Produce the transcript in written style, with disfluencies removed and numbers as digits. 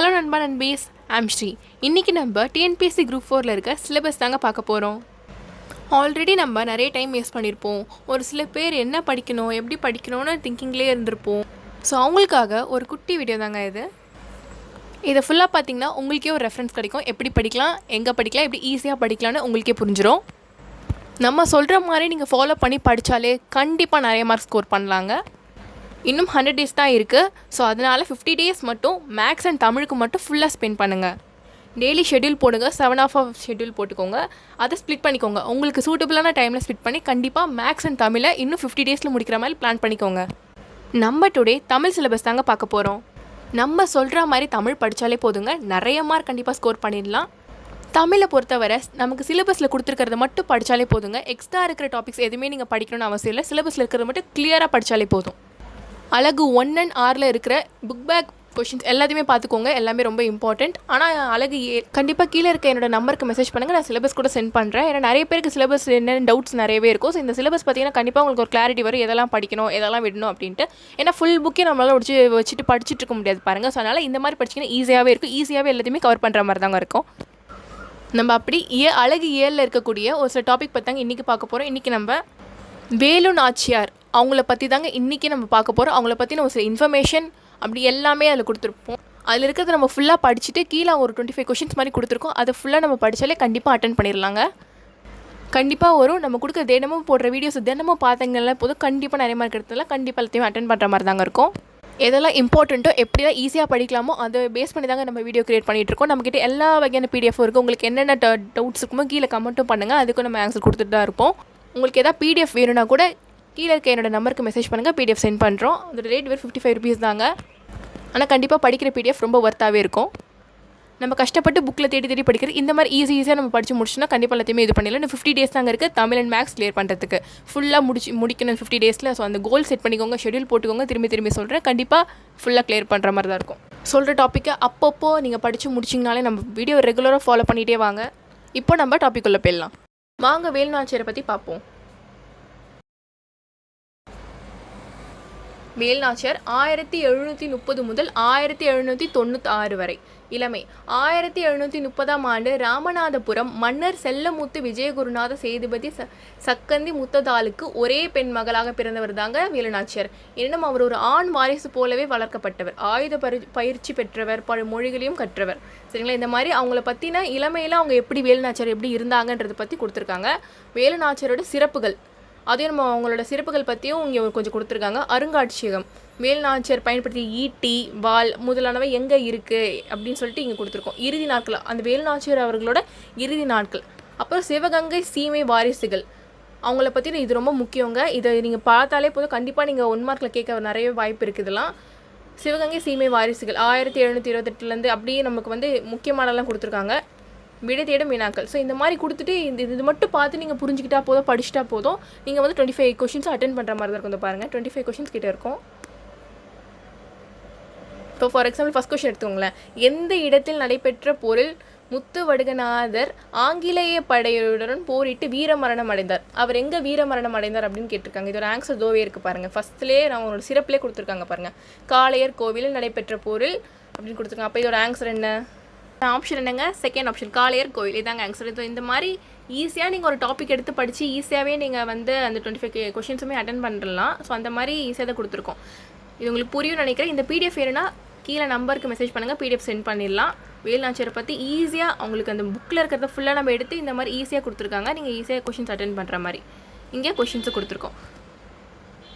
Hello நண்பா நண்பீஸ், I'm Sri. இன்றைக்கி நம்ம டிஎன்பிஎஸ்சி குரூப் 4 இருக்க சிலபஸ் தாங்க பார்க்க போகிறோம். ஆல்ரெடி நம்ம நிறைய டைம் வேஸ்ட் பண்ணியிருப்போம். ஒரு சில பேர் என்ன படிக்கணும், எப்படி படிக்கணும்னு திங்கிங்லேயே இருந்திருப்போம். ஸோ அவங்களுக்காக ஒரு குட்டி வீடியோ தாங்க இது. இதை ஃபுல்லாக பார்த்திங்கன்னா உங்களுக்கே ஒரு ரெஃபரன்ஸ் கிடைக்கும். எப்படி படிக்கலாம், எங்கே படிக்கலாம், எப்படி ஈஸியாக படிக்கலான்னு உங்களுக்கே புரிஞ்சிடும். நம்ம சொல்கிற மாதிரி நீங்கள் ஃபாலோ பண்ணி படித்தாலே கண்டிப்பாக நிறைய மார்க் ஸ்கோர் பண்ணலாங்க. இன்னும் 100 days தான் இருக்குது. ஸோ அதனால் 50 days மட்டும் மேக்ஸ் அண்ட் தமிழுக்கு மட்டும் ஃபுல்லாக ஸ்பெண்ட் பண்ணுங்கள். டெய்லி ஷெட்யூல் போடுங்க. 7 hours ஷெட்யூல் போட்டுக்கோங்க. அதை ஸ்ப்ளிட் பண்ணிக்கோங்க. உங்களுக்கு சூட்டபுளான டைமில் ஸ்ப்ளிட் பண்ணி கண்டிப்பாக மேக்ஸ் அண்ட் தமிழை இன்னும் 50 days முடிக்கிற மாதிரி பிளான் பண்ணிக்கோங்க. நம்ம டுடே தமிழ் சிலபஸ் தாங்க பார்க்க போகிறோம். நம்ம சொல்கிற மாதிரி தமிழ் படித்தாலே போதுங்க, நிறைய மார்க் கண்டிப்பாக ஸ்கோர் பண்ணிடலாம். தமிழை பொறுத்தவரை நமக்கு சிலபஸில் கொடுத்துருக்கிறத மட்டும் படித்தாலே போதுங்க. எக்ஸ்ட்ரா இருக்கிற டாபிக்ஸ் எதுவுமே நீங்கள் படிக்கணும்னு அவசியம் இல்லை. சிலபஸில் இருக்கிறத மட்டும் கிளியராக படித்தாலே போதும். அழகு 1 and 6 இருக்கிற புக் பேக் கொஷின்ஸ் எல்லாத்தையுமே பார்த்துக்கோங்க. எல்லாமே ரொம்ப இம்பார்ட்டண்ட். ஆனால் அழகு கண்டிப்பாக கீழே இருக்க என்னோட நம்பருக்கு மெசேஜ் பண்ணுங்கள். நான் சிலபஸ் கூட சென்ட் பண்ணுறேன். ஏன்னா நிறைய பேருக்கு சிலபஸ் என்னென்ன டவுட்ஸ் நிறையவே இருக்கும். ஸோ இந்த சிலபஸ் பார்த்தீங்கன்னா கண்டிப்பாக உங்களுக்கு ஒரு கிளாரிட்டி வரும், எதெல்லாம் படிக்கணும், எதெல்லாம் விடணும் அப்படின்ட்டு. ஏன்னா ஃபுல் புக்கே நம்மளால் வச்சுட்டு படிச்சுட்டு இருக்க முடியாது பாருங்கள். ஸோ அதனால் இந்த மாதிரி படிச்சிங்கன்னா ஈஸியாகவே இருக்கும். ஈஸியாகவே எல்லாத்தையுமே கவர் பண்ணுற மாதிரி தாங்க இருக்கும். நம்ம அப்படி அழகு 7 இருக்கக்கூடிய ஒரு சில டாபிக் பார்த்தாங்க இன்றைக்கி பார்க்க போகிறோம். இன்றைக்கி நம்ம வேலு நாச்சியார் அவங்கள பற்றி தாங்க இன்றைக்கி நம்ம பார்க்க போகிறோம். அவங்கள பற்றின ஒரு சில இன்ஃபர்மேஷன் அப்படி எல்லாமே அதில் கொடுத்துருப்போம். அதில் இருக்கிறத நம்ம ஃபுல்லாக படிச்சுட்டு கீழே ஒரு 25 கொஷின்ஸ் மாதிரி கொடுத்துருக்கோம். அதை ஃபுல்லாக நம்ம படித்தாலே கண்டிப்பாக அட்டன் பண்ணிடலாங்க. கண்டிப்பாக வரும். நம்ம கொடுக்க தினமும் போடுற வீடியோஸ் தினமும் பார்த்தீங்கன்னா போதும், கண்டிப்பாக நிறைய மார்க் எடுத்ததில்ல. கண்டிப்பாக எல்லாத்தையும் அட்டன் பண்ணுற மாதிரி தாங்க இருக்கும். எதெல்லாம் இம்பார்ட்டண்ட்டோ எப்படிலாம் ஈஸியாக படிக்கலாமோ அதை பேஸ் பண்ணி தாங்க நம்ம வீடியோ கிரியேட் பண்ணிகிட்ருக்கோம். நம்மக்கிட்ட எல்லா வகையான பிடிஎஃப் இருக்குது. உங்களுக்கு என்னென்ன டவுட்ஸ் இருக்குமோ கீழே கமெண்ட்டும் பண்ணுங்கள். அதுக்கும் நம்ம ஆன்சர் கொடுத்துட்டு தான் இருப்போம். உங்களுக்கு எதாவது பிடிஎஃப் வேணும்னா கூட கீழே இருக்க என்னோடய நம்பருக்கு மெசேஜ் பண்ணுங்கள். பிடிஎஃப் சென்ட் பண்ணுறோம். அதோட ரேட் வெறும் 55 rupees தாங்க. ஆனால் கண்டிப்பாக படிக்கிற பிடிஎஃப் ரொம்ப ஒர்த்தாகவே இருக்கும். நம்ம கஷ்டப்பட்டு புக்கில் தேடி படிக்கிற இந்த மாதிரி ஈஸியாக நம்ம படித்து முடிச்சுன்னா கண்டிப்பாக எல்லாத்தையுமே இது பண்ணிடலாம். இன்னும் 50 days தாங்க இருக்குது தமிழ் அண்ட் மேக்ஸ் கிளியர் பண்ணுறதுக்கு. ஃபுல்லாக முடிக்கணும் 50 daysல. ஸோ அந்த கோல் செட் பண்ணிக்கோங்க, ஷெட்யூல் போட்டுக்கோங்க. திரும்பி சொல்கிறேன், கண்டிப்பாக ஃபுல்லாக கிளியர் பண்ணுற மாதிரி தான் இருக்கும். சொல்கிற டாப்பிக்கை அப்பப்போ நீங்கள் படித்து முடிச்சிங்கனாலே நம்ம வீடியோ ரெகுலராக ஃபாலோ பண்ணிகிட்டே வாங்க. இப்போ நம்ம டாபிக் உள்ள போயிடலாம். வாங்க வேலு நாச்சியாரை பற்றி பார்ப்போம். வேலு நாச்சியார் 1730 முதல் 1796 வரை இளமை. 1730ஆம் ஆண்டு ராமநாதபுரம் மன்னர் செல்லமுத்து விஜயகுருநாத சேதுபதி சக்கந்தி முத்ததாலுக்கு ஒரே பெண் மகளாக பிறந்தவர் தாங்க வேலு நாச்சியார். எனினும் அவர் ஒரு ஆண் வாரிசு போலவே வளர்க்கப்பட்டவர். ஆயுத பயிற்சி பெற்றவர், பல மொழிகளையும் கற்றவர். சரிங்களா? இந்த மாதிரி அவங்கள பற்றின இளமையில் அவங்க எப்படி வேலு நாச்சியார் எப்படி இருந்தாங்கன்றதை பற்றி கொடுத்துருக்காங்க. வேலு நாச்சியாரோட சிறப்புகள் அதையும் நம்ம அவங்களோட சிறப்புகள் பற்றியும் இங்கே கொஞ்சம் கொடுத்துருக்காங்க. அருங்காட்சியகம் வேலு நாச்சியார் பயன்படுத்திய ஈட்டி, வாள் முதலானவை எங்கே இருக்குது அப்படின்னு சொல்லிட்டு இங்கே கொடுத்துருக்கோம். இறுதி நாட்கள், அந்த வேலு நாச்சியார் அவர்களோட இறுதி நாட்கள். அப்புறம் சிவகங்கை சீமை வாரிசுகள் அவங்கள பற்றி இது ரொம்ப முக்கியங்க. இதை நீங்கள் பார்த்தாலே போதும், கண்டிப்பாக நீங்கள் 1 markல கேட்க நிறைய வாய்ப்பு இருக்குது. இதெல்லாம் சிவகங்கை சீமை வாரிசுகள் 1728 அப்படியே நமக்கு முக்கியமானலாம் கொடுத்துருக்காங்க. விடை தேடும் வினாக்கள். ஸோ இந்த மாதிரி கொடுத்துட்டு இது மட்டும் பார்த்து நீங்கள் புரிஞ்சுக்கிட்டா போதும், படிச்சுட்டா போதும். நீங்கள் 25 கொஷின்ஸ் அட்டன் பண்ணுற மாதிரி தான் இருக்கும். பாருங்கள், 25 கொஷின்ஸ் கிட்டே இருக்கும். இப்போ ஃபார் எக்ஸாம்பிள் ஃபஸ்ட் கொஷின் எடுத்துக்கோங்களேன். எந்த இடத்தில் நடைபெற்ற போரில் முத்துவடுகநாதர் ஆங்கிலேய படையுடன் போரிட்டு வீரமரணம் அடைந்தார்? அவர் எங்கே வீரமரணம் அடைந்தார் அப்படின்னு கேட்டிருக்காங்க. இதோட ஆன்சர் தோவே இருக்குது பாருங்கள். ஃபஸ்ட்லேயே நான் உங்களோட சிறப்பிலே கொடுத்துருக்காங்க பாருங்கள். காளையர் கோவிலில் நடைபெற்ற போரில் அப்படின்னு கொடுத்துருக்காங்க. அப்போ இதோட ஆன்சர் என்ன? ஆப்ஷன் என்னங்க? செகண்ட் ஆப்ஷன், காளையர் கோவில். இதாங்க ஆன்சர். இந்த மாதிரி ஈஸியாக நீங்கள் ஒரு டாபிக் எடுத்து படித்து ஈஸியாகவே நீங்கள் அந்த 25 கொஷின்ஸுமே அட்டன் பண்ணிடலாம். ஸோ அந்த மாதிரி ஈஸியாக தான் கொடுத்துருக்கோம். இது உங்களுக்கு புரியும் நினைக்கிறேன். இந்த பிடிஎஃப் வேணும்னா கீழே நம்பருக்கு மெசேஜ் பண்ணுங்கள், பிடிஎஃப் சென்ட் பண்ணிடலாம். வேலு நாச்சியாரை பற்றி ஈஸியாக அவங்களுக்கு அந்த புக்கில் இருக்கிறத ஃபுல்லாக நம்ம எடுத்து இந்த மாதிரி ஈஸியாக கொடுத்துருக்காங்க. நீங்கள் ஈஸியாக கொஷின்ஸ் அட்டன் பண்ணுற மாதிரி இங்கே கொஷின்ஸை கொடுத்துருக்கோம்.